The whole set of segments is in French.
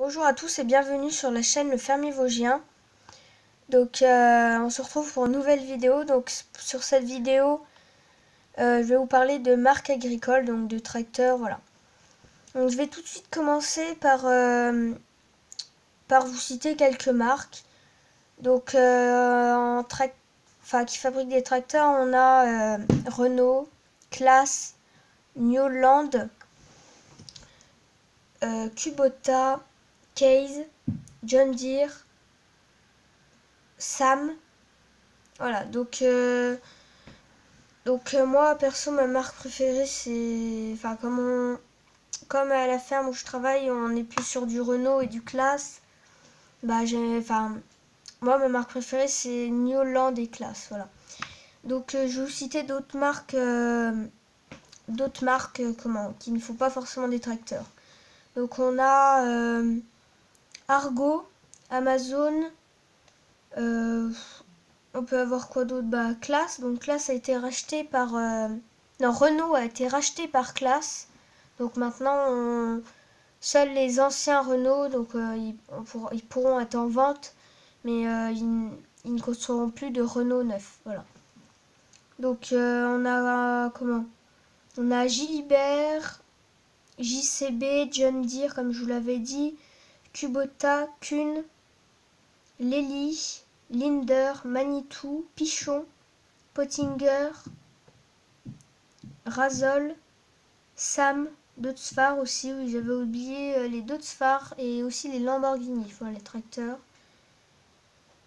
Bonjour à tous et bienvenue sur la chaîne Le Fermier Vosgien. On se retrouve pour une nouvelle vidéo. Sur cette vidéo, je vais vous parler de marques agricoles, donc de tracteurs, voilà. Donc je vais tout de suite commencer par vous citer quelques marques. Qui fabriquent des tracteurs, on a Renault, Claas, Newland, Kubota, Case, John Deere, Sam. Voilà, moi perso ma marque préférée c'est, comme à la ferme où je travaille on est plus sur du Renault et du Claas. Moi ma marque préférée c'est Newland et Claas, voilà. Je vais vous citer d'autres marques qui ne font pas forcément des tracteurs. Donc on a Argo, Amazon, on peut avoir quoi d'autre? Claas. Donc Claas a été racheté par... Non, Renault a été racheté par Claas. Donc maintenant, seuls les anciens Renault, ils pourront être en vente, mais ils ne construiront plus de Renault neuf. Voilà. On a On a Gilibert, JCB, John Deere, comme je vous l'avais dit, Kubota, Kuhn, Lely, Linder, Manitou, Pichon, Pottinger, Razol, Sam, Deutz-Fahr aussi, oui j'avais oublié les Deutz-Fahr et aussi les Lamborghini, enfin les tracteurs.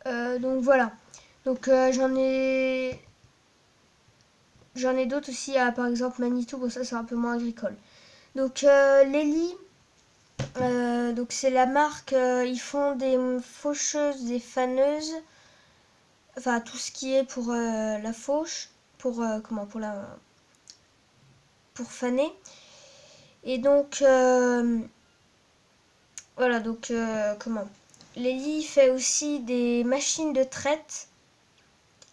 Donc voilà. J'en ai d'autres aussi, par exemple Manitou, bon ça c'est un peu moins agricole. Lely, c'est la marque, ils font des faucheuses, des faneuses, enfin tout ce qui est pour la fauche, pour faner. Et Lely fait aussi des machines de traite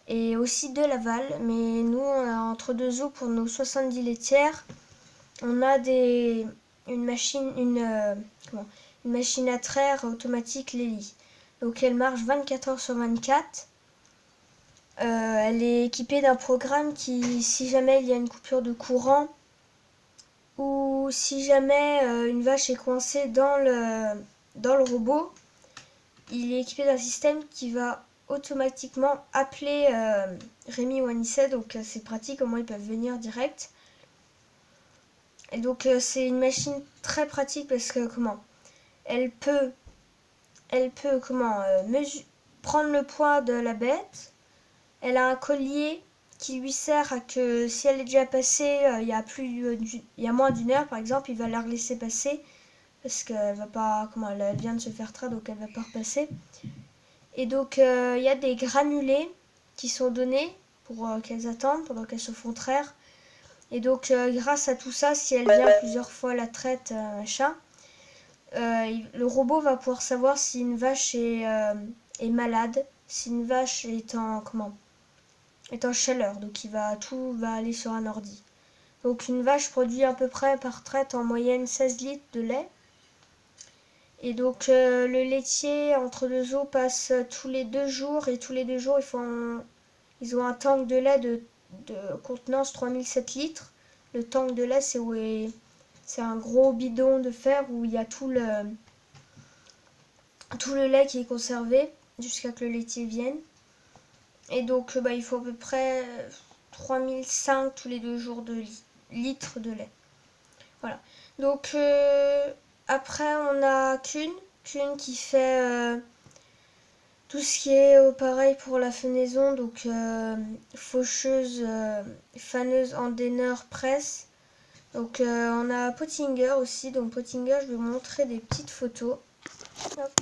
et aussi de l'aval, mais nous on a entre deux eaux pour nos 70 laitières, on a une machine à traire automatique Lely. Donc elle marche 24 heures sur 24. Elle est équipée d'un programme qui, si jamais il y a une coupure de courant ou si jamais une vache est coincée dans le robot, il est équipé d'un système qui va automatiquement appeler Rémi ou Anissette, donc c'est pratique, au moins ils peuvent venir direct. Et c'est une machine très pratique parce que elle peut prendre le poids de la bête. Elle a un collier qui lui sert à que si elle est déjà passée, il y a moins d'une heure par exemple, il va la laisser passer parce qu'elle va pas, elle vient de se faire traire, donc elle va pas repasser. Et il y a des granulés qui sont donnés pour qu'elles attendent pendant qu'elles se font traire. Et grâce à tout ça, si elle vient plusieurs fois la traite, le robot va pouvoir savoir si une vache est malade, si une vache est en chaleur. Donc tout va aller sur un ordi. Donc une vache produit à peu près par traite en moyenne 16 litres de lait. Et le laitier entre deux eaux passe tous les 2 jours, et tous les 2 jours ils ont un tank de lait de contenance 3007 litres. Le tank de lait c'est un gros bidon de fer où il y a tout le lait qui est conservé jusqu'à que le laitier vienne. Et il faut à peu près 3005 tous les 2 jours de litres de lait. Voilà. Après on a Kuhn qui fait tout ce qui est pareil pour la fenaison, faucheuse, faneuse, endaineur, presse. On a Pottinger aussi. Donc Pottinger, je vais vous montrer des petites photos. Hop.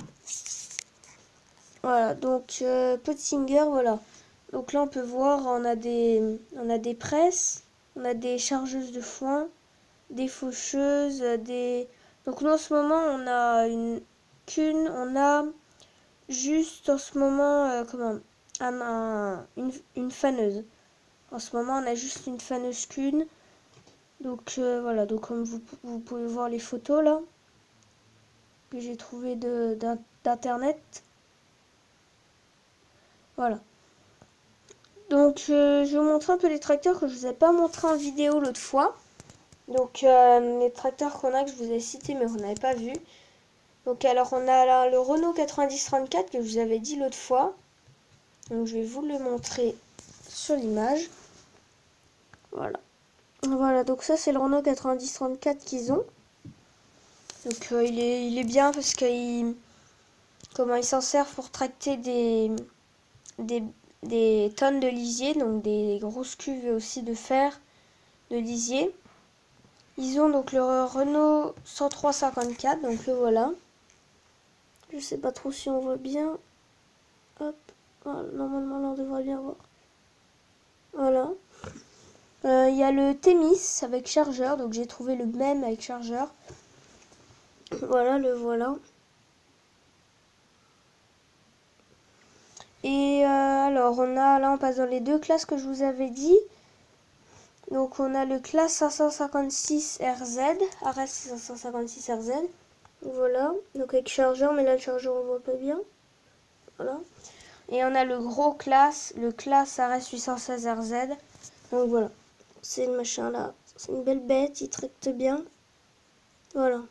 Voilà, Pottinger, voilà. Donc là on peut voir, on a des presses, on a des chargeuses de foin, des faucheuses, Donc nous en ce moment on a on a juste en ce moment une faneuse. En ce moment on a juste une faneuse Kuhn. Voilà, comme vous pouvez voir les photos là. que j'ai trouvé d'internet. Voilà. Donc je vais vous montrer un peu les tracteurs que je vous ai pas montré en vidéo l'autre fois. Donc les tracteurs qu'on a que je vous ai cités mais vous n'avez pas vu. Donc alors on a là le Renault 9034 que je vous avais dit l'autre fois. Donc je vais vous le montrer sur l'image. Voilà. Voilà, donc ça c'est le Renault 9034 qu'ils ont. Donc il est bien parce qu'il comment il s'en sert pour tracter des tonnes de lisier, donc des grosses cuves aussi de fer de lisier. Ils ont donc le Renault 103-54, donc le voilà. Je sais pas trop si on voit bien. Hop, voilà, normalement là on devrait bien voir. Voilà. Il y a le Thémis avec chargeur, donc j'ai trouvé le même avec chargeur. Voilà, le voilà. Et alors on a là on passe dans les deux classes que je vous avais dit. Donc on a le classe 556 RZ, RS 556 RZ. Voilà, donc avec chargeur, mais là le chargeur on voit pas bien. Voilà. Et on a le gros classe, le classe RS 816 RZ. Donc voilà, c'est le machin là. C'est une belle bête, il traite bien. Voilà.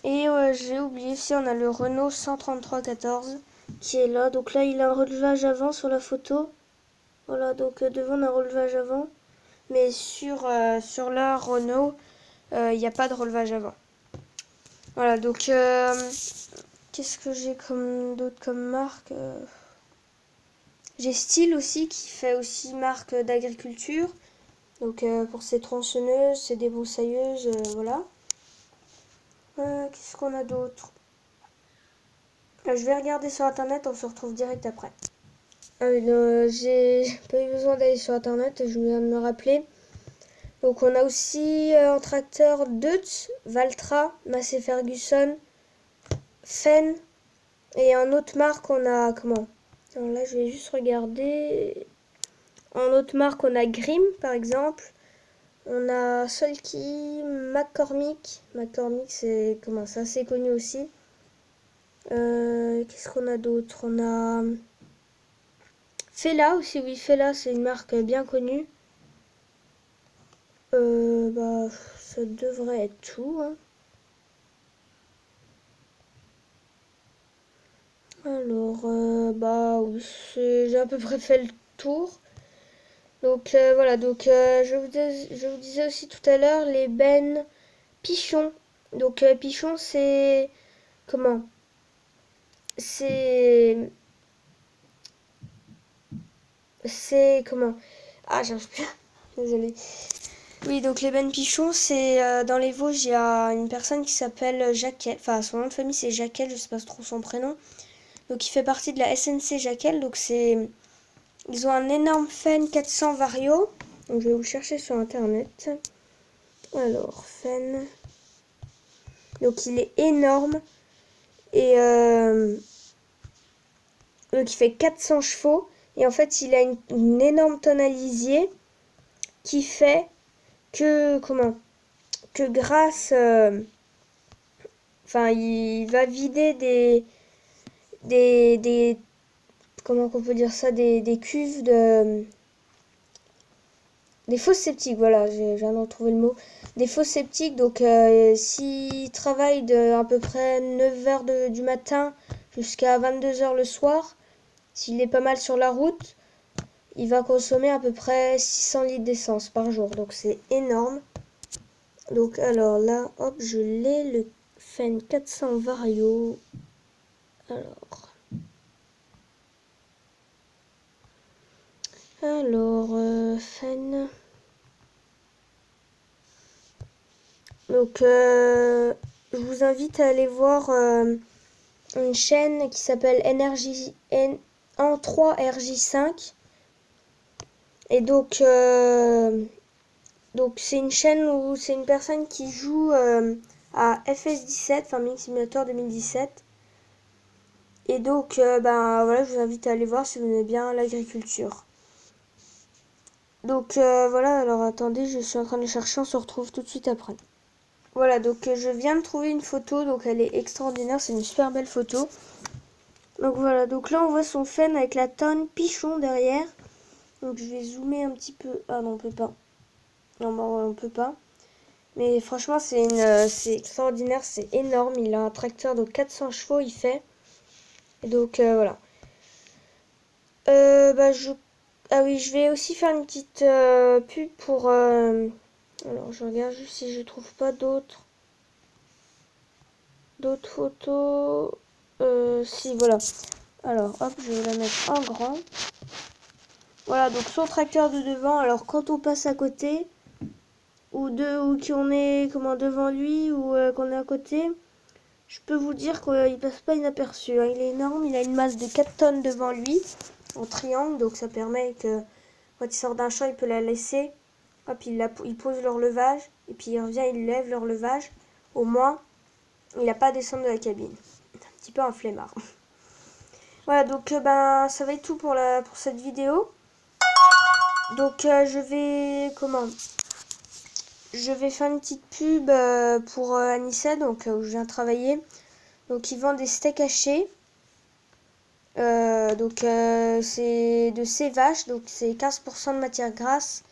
Et j'ai oublié aussi, on a le Renault 133-14 qui est là. Donc là il a un relevage avant sur la photo. Voilà, donc devant on a un relevage avant. Mais sur la Renault, il n'y a pas de relevage avant. Voilà, donc qu'est-ce que j'ai d'autre comme marque J'ai Style aussi qui fait aussi marque d'agriculture. Donc pour ses tronçonneuses, ses débroussailleuses, voilà. Qu'est-ce qu'on a d'autre Je vais regarder sur internet, on se retrouve direct après. J'ai pas eu besoin d'aller sur internet, je viens de me rappeler. Donc on a aussi un tracteur Deutz, Valtra, Massey Ferguson, Fenn. Et en autre marque on a comment Alors là je vais juste regarder. En autre marque on a Grimm par exemple. On a Solky, McCormick. McCormick c'est comment ça, c'est connu aussi. Qu'est-ce qu'on a d'autre On a Fella aussi, oui Fella c'est une marque bien connue. Bah ça devrait être tout. Hein. Alors, bah oui, j'ai à peu près fait le tour. Donc voilà, donc je vous disais aussi tout à l'heure les bennes Pichon. Donc Pichon c'est comment c'est comment Ah j'arrive plus. Désolée. Oui, donc les bennes Pichon c'est dans les Vosges, il y a une personne qui s'appelle Jacquel, enfin son nom de famille c'est Jacquel, je sais pas trop son prénom. Donc il fait partie de la SNC Jacquel, donc ils ont un énorme Fenn 400 Vario. Donc je vais vous chercher sur internet. Alors, Fenn. Donc il est énorme. Et donc il fait 400 chevaux. Et en fait, il a une énorme tonne à lisier qui fait que, que grâce... Enfin, il va vider des comment qu'on peut dire ça, des cuves des fosses septiques, voilà, je viens de retrouver le mot. Des fosses septiques, donc s'il travaille de à peu près 9h du matin jusqu'à 22h le soir, s'il est pas mal sur la route, il va consommer à peu près 600 litres d'essence par jour. Donc c'est énorme. Donc alors là, hop, je l'ai, le Fenn 400 Vario. Alors, Fenn... Donc, je vous invite à aller voir une chaîne qui s'appelle N3RJ5. Et donc c'est une chaîne où c'est une personne qui joue à FS17, enfin Mix Simulator 2017. Et donc, ben voilà, je vous invite à aller voir si vous aimez bien l'agriculture. Donc voilà, alors attendez, je suis en train de chercher, on se retrouve tout de suite après. Voilà, donc je viens de trouver une photo, donc elle est extraordinaire, c'est une super belle photo. Donc voilà, donc là on voit son fen avec la tonne pichon derrière. Donc je vais zoomer un petit peu. Ah non, on peut pas. Non, bon, on peut pas. Mais franchement, c'est extraordinaire, c'est énorme. Il a un tracteur de 400 chevaux, il fait. Et donc voilà. Bah, ah oui, je vais aussi faire une petite pub pour... Alors, je regarde juste si je trouve pas d'autres photos. Si, voilà. Alors, hop, je vais la mettre en grand. Voilà, donc son tracteur de devant. Alors, quand on passe à côté, ou qu'on est comment, devant lui, ou qu'on est à côté, je peux vous dire qu'il passe pas inaperçu. Hein. Il est énorme, il a une masse de 4 tonnes devant lui, en triangle, donc ça permet que quand il sort d'un champ, il peut la laisser. Hop, il pose leur levage, et puis il revient, il lève leur levage. Au moins, il n'a pas à descendre de la cabine. C'est un petit peu un flemmard. Voilà, donc ben, ça va être tout pour cette vidéo. Donc je vais faire une petite pub pour Anissa, donc où je viens travailler. Donc ils vendent des steaks hachés. C'est de ces vaches, donc c'est 15% de matière grasse.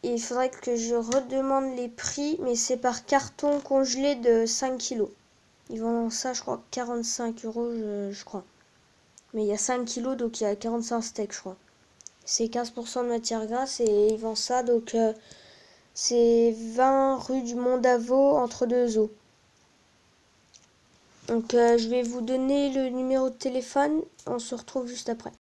Et il faudrait que je redemande les prix, mais c'est par carton congelé de 5 kilos. Ils vendent ça, je crois, 45 euros, je crois. Mais il y a 5 kilos, donc il y a 45 steaks, je crois. C'est 15% de matière grasse et ils vendent ça, donc c'est 20 rue du Mont-d'Avaux, entre deux eaux. Donc je vais vous donner le numéro de téléphone, on se retrouve juste après.